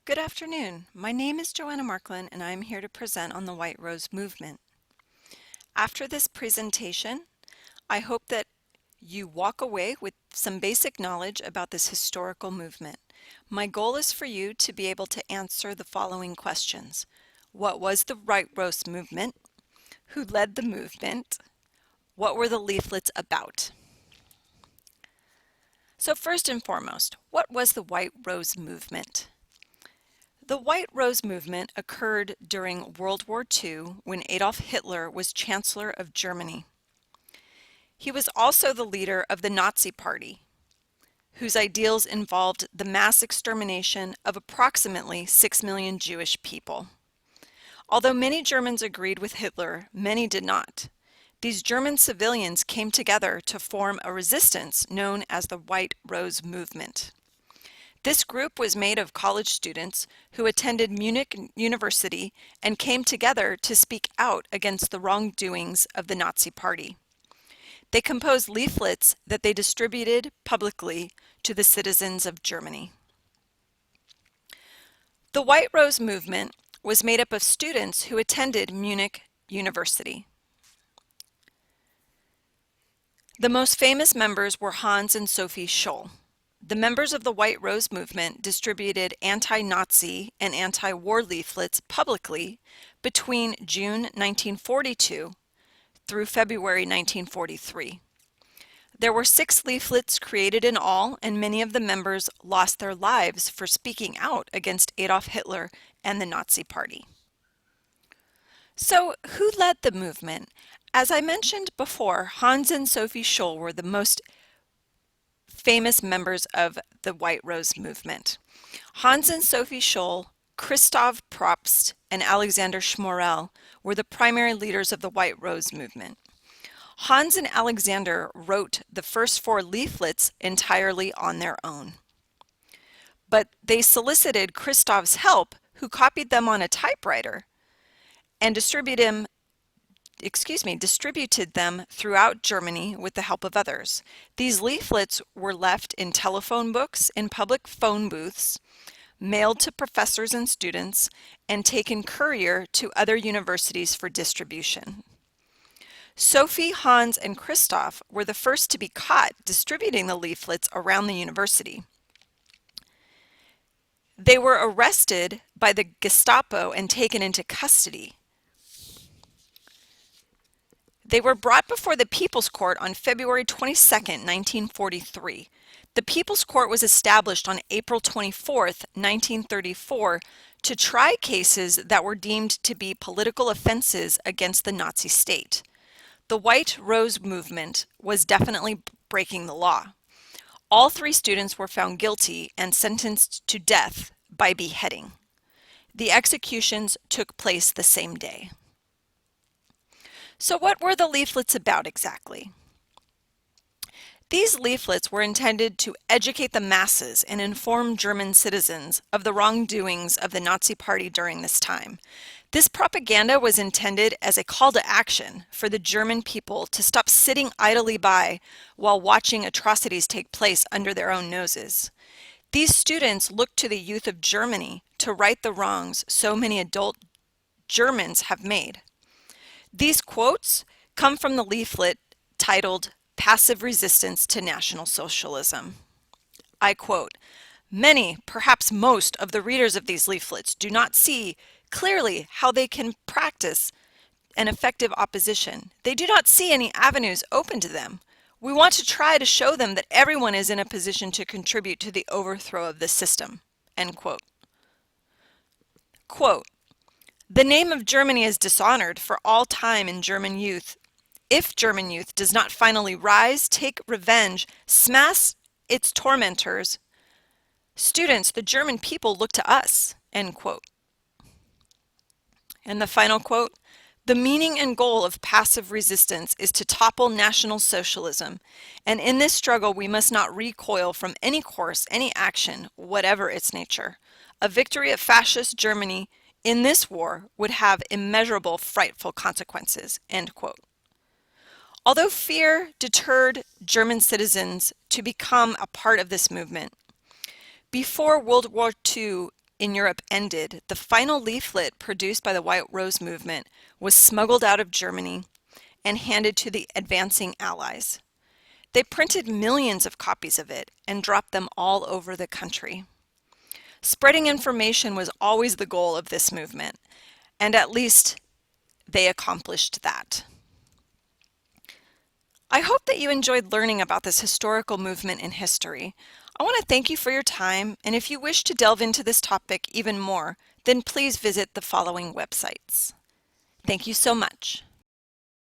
Good afternoon. My name is Joanna Marklin and I am here to present on the White Rose Movement. After this presentation, I hope that you walk away with some basic knowledge about this historical movement. My goal is for you to be able to answer the following questions. What was the White Rose Movement? Who led the movement? What were the leaflets about? So first and foremost, what was the White Rose Movement? The White Rose movement occurred during World War II when Adolf Hitler was Chancellor of Germany. He was also the leader of the Nazi Party, whose ideals involved the mass extermination of approximately 6 million Jewish people. Although many Germans agreed with Hitler, many did not. These German civilians came together to form a resistance known as the White Rose Movement. This group was made of college students who attended Munich University and came together to speak out against the wrongdoings of the Nazi Party. They composed leaflets that they distributed publicly to the citizens of Germany. The White Rose Movement was made up of students who attended Munich University. The most famous members were Hans and Sophie Scholl. The members of the White Rose Movement distributed anti-Nazi and anti-war leaflets publicly between June 1942 through February 1943. There were 6 leaflets created in all, and many of the members lost their lives for speaking out against Adolf Hitler and the Nazi Party. So, who led the movement? As I mentioned before, Hans and Sophie Scholl were the most famous members of the White Rose Movement. Hans and Sophie Scholl, Christoph Probst, and Alexander Schmorell were the primary leaders of the White Rose Movement. Hans and Alexander wrote the first 4 leaflets entirely on their own. But they solicited Christoph's help, who copied them on a typewriter and distributed them throughout Germany with the help of others. These leaflets were left in telephone books, in public phone booths, mailed to professors and students, and taken courier to other universities for distribution. Sophie, Hans, and Christoph were the first to be caught distributing the leaflets around the university. They were arrested by the Gestapo and taken into custody. They were brought before the People's Court on February 22, 1943. The People's Court was established on April 24, 1934, to try cases that were deemed to be political offenses against the Nazi state. The White Rose Movement was definitely breaking the law. All 3 students were found guilty and sentenced to death by beheading. The executions took place the same day. So what were the leaflets about exactly? These leaflets were intended to educate the masses and inform German citizens of the wrongdoings of the Nazi Party during this time. This propaganda was intended as a call to action for the German people to stop sitting idly by while watching atrocities take place under their own noses. These students looked to the youth of Germany to right the wrongs so many adult Germans have made. These quotes come from the leaflet titled Passive Resistance to National Socialism. I quote, "Many, perhaps most, of the readers of these leaflets do not see clearly how they can practice an effective opposition. They do not see any avenues open to them. We want to try to show them that everyone is in a position to contribute to the overthrow of the system." End quote. Quote, "The name of Germany is dishonored for all time in German youth. If German youth does not finally rise, take revenge, smash its tormentors, students, the German people look to us." End quote. And the final quote, "The meaning and goal of passive resistance is to topple National Socialism, and in this struggle we must not recoil from any course, any action, whatever its nature. A victory of fascist Germany in this war would have immeasurable frightful consequences." End quote. Although fear deterred German citizens to become a part of this movement, before World War II, in Europe ended, the final leaflet produced by the White Rose movement was smuggled out of Germany and handed to the advancing Allies. They printed millions of copies of it and dropped them all over the country. Spreading information was always the goal of this movement, and at least they accomplished that. I hope that you enjoyed learning about this historical movement in history. I want to thank you for your time, and if you wish to delve into this topic even more, then please visit the following websites. Thank you so much.